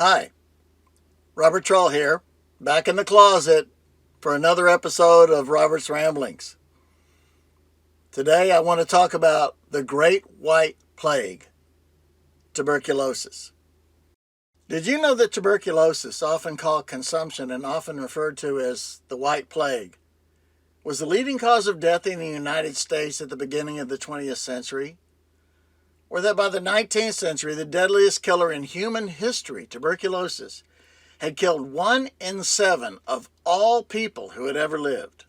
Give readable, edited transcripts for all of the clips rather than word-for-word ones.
Hi, Robert Troll here, back in the closet for another episode of Robert's Ramblings. Today I want to talk about the Great White Plague, tuberculosis. Did you know that tuberculosis, often called consumption and often referred to as the White Plague, was the leading cause of death in the United States at the beginning of the 20th century? Or that by the 19th century, the deadliest killer in human history, tuberculosis, had killed 1 in 7 of all people who had ever lived.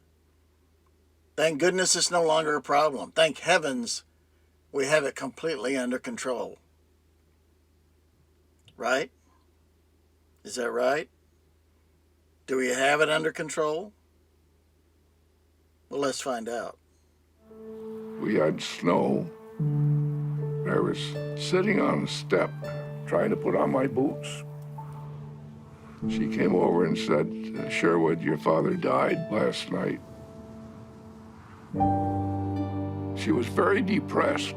Thank goodness it's no longer a problem. Thank heavens we have it completely under control. Right? Is that right? Do we have it under control? Well, let's find out. We had snow. I was sitting on a step trying to put on my boots. She came over and said, "Sherwood, your father died last night." She was very depressed,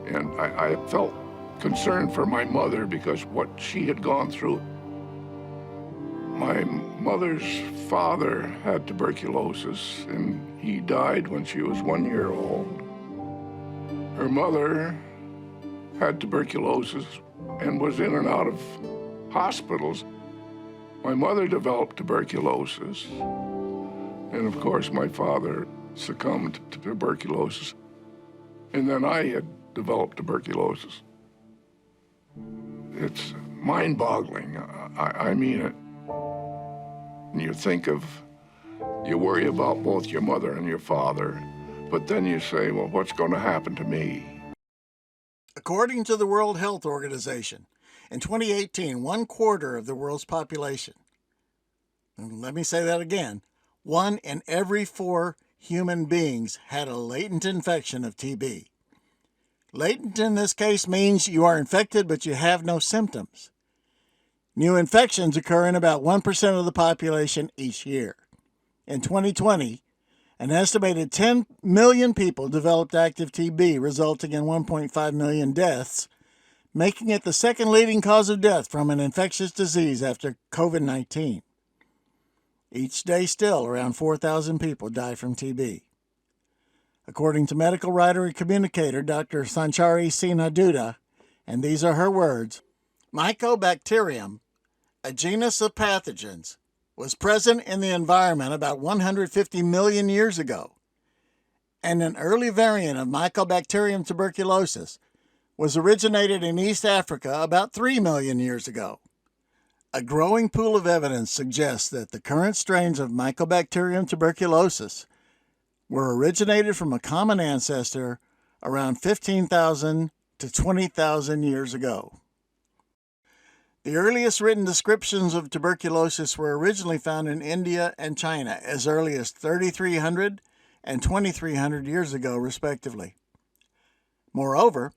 and I felt concerned for my mother because what she had gone through. My mother's father had tuberculosis, and he died when she was 1 year old. Her mother had tuberculosis and was in and out of hospitals. My mother developed tuberculosis, and of course my father succumbed to tuberculosis, and then I had developed tuberculosis. It's mind-boggling. I mean it. And you worry about both your mother and your father, but then you say, well, what's going to happen to me? According to the World Health Organization, in 2018, 1/4 of the world's population, and let me say that again, 1 in every 4 human beings had a latent infection of TB. Latent in this case means you are infected but you have no symptoms. New infections occur in about 1% of the population each year. In 2020, an estimated 10 million people developed active TB, resulting in 1.5 million deaths, making it the second leading cause of death from an infectious disease after COVID-19. Each day still, around 4,000 people die from TB. According to medical writer and communicator Dr. Sanchari Sinaduda, and these are her words, Mycobacterium, a genus of pathogens, was present in the environment about 150 million years ago, and an early variant of Mycobacterium tuberculosis was originated in East Africa about 3 million years ago. A growing pool of evidence suggests that the current strains of Mycobacterium tuberculosis were originated from a common ancestor around 15,000 to 20,000 years ago. The earliest written descriptions of tuberculosis were originally found in India and China as early as 3,300 and 2,300 years ago, respectively. Moreover,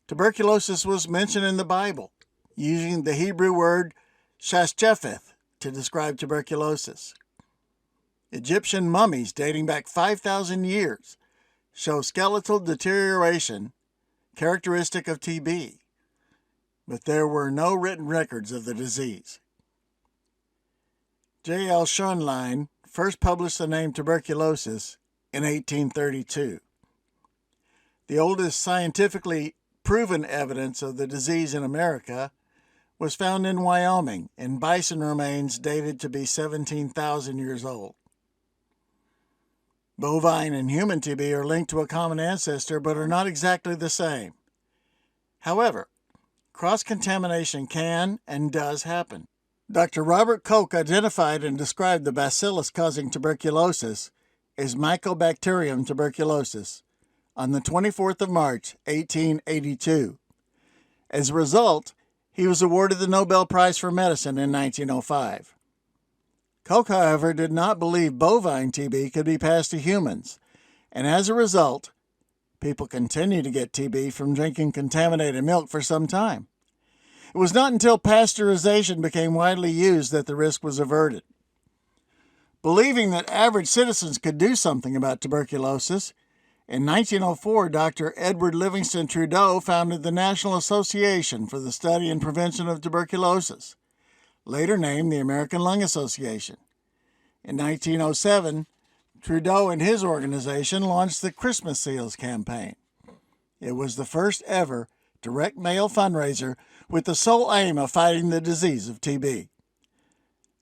tuberculosis was mentioned in the Bible, using the Hebrew word shashchepheth to describe tuberculosis. Egyptian mummies dating back 5,000 years show skeletal deterioration characteristic of TB, but there were no written records of the disease. J.L. Schoenlein first published the name tuberculosis in 1832. The oldest scientifically proven evidence of the disease in America was found in Wyoming in bison remains dated to be 17,000 years old. Bovine and human TB are linked to a common ancestor but are not exactly the same. However, cross-contamination can and does happen. Dr. Robert Koch identified and described the bacillus causing tuberculosis as Mycobacterium tuberculosis on the 24th of March, 1882. As a result, he was awarded the Nobel Prize for Medicine in 1905. Koch, however, did not believe bovine TB could be passed to humans, and as a result, people continue to get TB from drinking contaminated milk for some time. It was not until pasteurization became widely used that the risk was averted. Believing that average citizens could do something about tuberculosis, In 1904, Dr. Edward Livingston Trudeau founded the National Association for the Study and Prevention of Tuberculosis, later named the American Lung Association. In 1907, Trudeau and his organization launched the Christmas Seals campaign. It was the first ever direct mail fundraiser with the sole aim of fighting the disease of TB.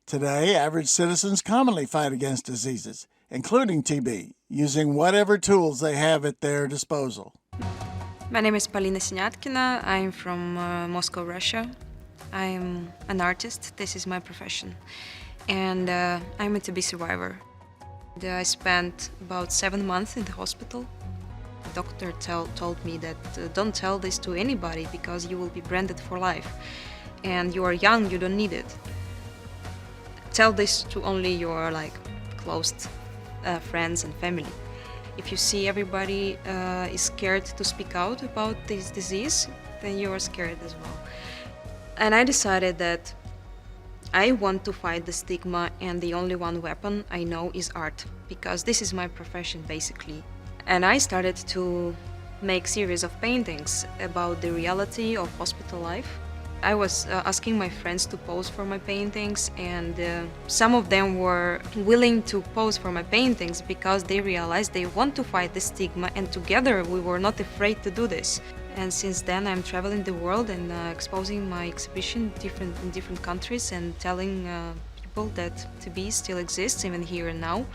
Today, average citizens commonly fight against diseases, including TB, using whatever tools they have at their disposal. My name is Polina Sinyatkina. I'm from Moscow, Russia. I'm an artist. This is my profession. And I'm a TB survivor. I spent about 7 months in the hospital. The doctor told me that don't tell this to anybody because you will be branded for life. And you are young, you don't need it. Tell this to only your close friends and family. If you see everybody is scared to speak out about this disease, then you are scared as well. And I decided that I want to fight the stigma, and the only one weapon I know is art, because this is my profession basically. And I started to make series of paintings about the reality of hospital life. I was asking my friends to pose for my paintings, and some of them were willing to pose for my paintings because they realized they want to fight the stigma, and together we were not afraid to do this. And since then I'm traveling the world and exposing my exhibition in different countries and telling people that TB still exists even here and now,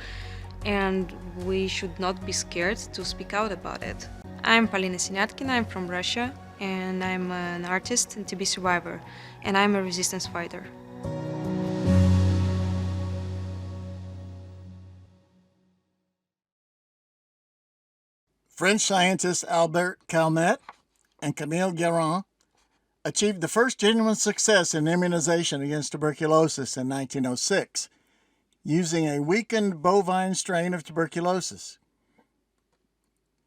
and we should not be scared to speak out about it. I'm Polina Sinyatkina, I'm from Russia, and I'm an artist and TB survivor, and I'm a resistance fighter. French scientists Albert Calmet and Camille Guérin achieved the first genuine success in immunization against tuberculosis in 1906, using a weakened bovine strain of tuberculosis.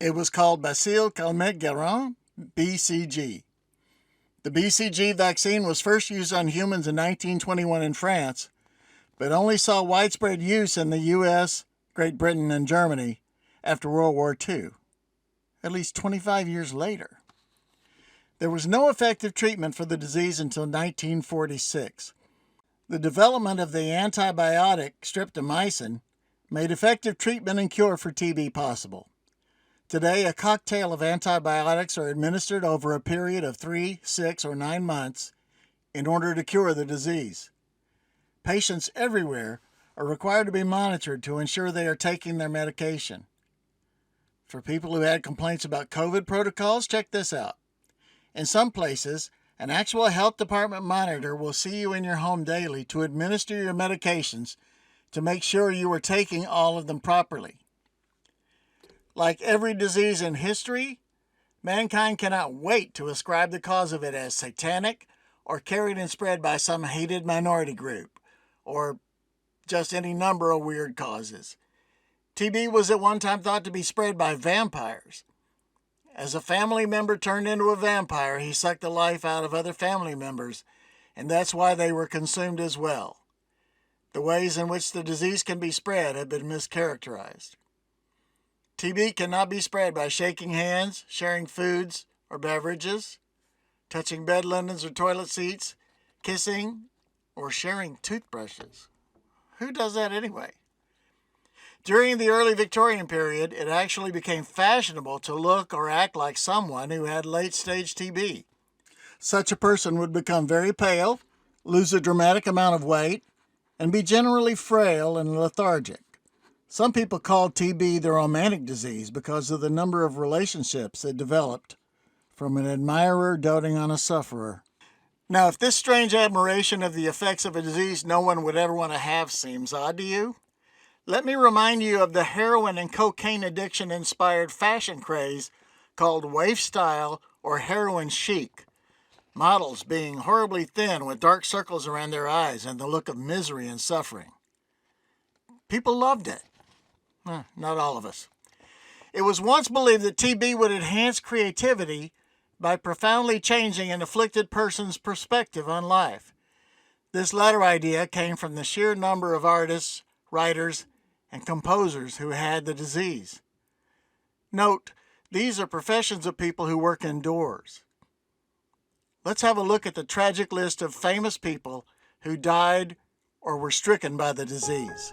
It was called Bacille Calmette-Guérin, BCG. The BCG vaccine was first used on humans in 1921 in France, but only saw widespread use in the U.S., Great Britain, and Germany after World War II, at least 25 years later. There was no effective treatment for the disease until 1946. The development of the antibiotic streptomycin made effective treatment and cure for TB possible. Today, a cocktail of antibiotics are administered over a period of 3, 6, or 9 months in order to cure the disease. Patients everywhere are required to be monitored to ensure they are taking their medication. For people who had complaints about COVID protocols, check this out. In some places, an actual health department monitor will see you in your home daily to administer your medications to make sure you are taking all of them properly. Like every disease in history, mankind cannot wait to ascribe the cause of it as satanic or carried and spread by some hated minority group, or just any number of weird causes. TB was at one time thought to be spread by vampires. As a family member turned into a vampire, he sucked the life out of other family members, and that's why they were consumed as well. The ways in which the disease can be spread have been mischaracterized. TB cannot be spread by shaking hands, sharing foods or beverages, touching bed linens or toilet seats, kissing, or sharing toothbrushes. Who does that anyway? During the early Victorian period, it actually became fashionable to look or act like someone who had late-stage TB. Such a person would become very pale, lose a dramatic amount of weight, and be generally frail and lethargic. Some people called TB the romantic disease because of the number of relationships it developed from an admirer doting on a sufferer. Now, if this strange admiration of the effects of a disease no one would ever want to have seems odd to you, let me remind you of the heroin and cocaine addiction-inspired fashion craze called waif style or heroin chic, models being horribly thin with dark circles around their eyes and the look of misery and suffering. People loved it. Not all of us. It was once believed that TB would enhance creativity by profoundly changing an afflicted person's perspective on life. This latter idea came from the sheer number of artists, writers, and composers who had the disease. Note, these are professions of people who work indoors. Let's have a look at the tragic list of famous people who died or were stricken by the disease.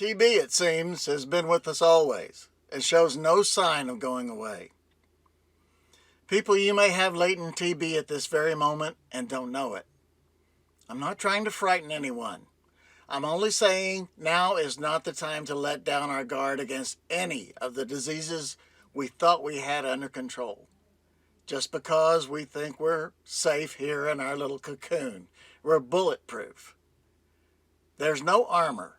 TB, it seems, has been with us always and shows no sign of going away. People, you may have latent TB at this very moment and don't know it. I'm not trying to frighten anyone. I'm only saying now is not the time to let down our guard against any of the diseases we thought we had under control. Just because we think we're safe here in our little cocoon. We're bulletproof. There's no armor,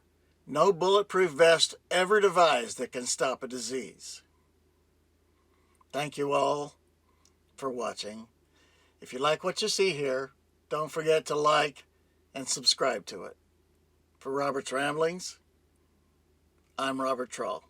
no bulletproof vest ever devised that can stop a disease. Thank you all for watching. If you like what you see here, don't forget to like and subscribe to it. For Robert's Ramblings, I'm Robert Trull.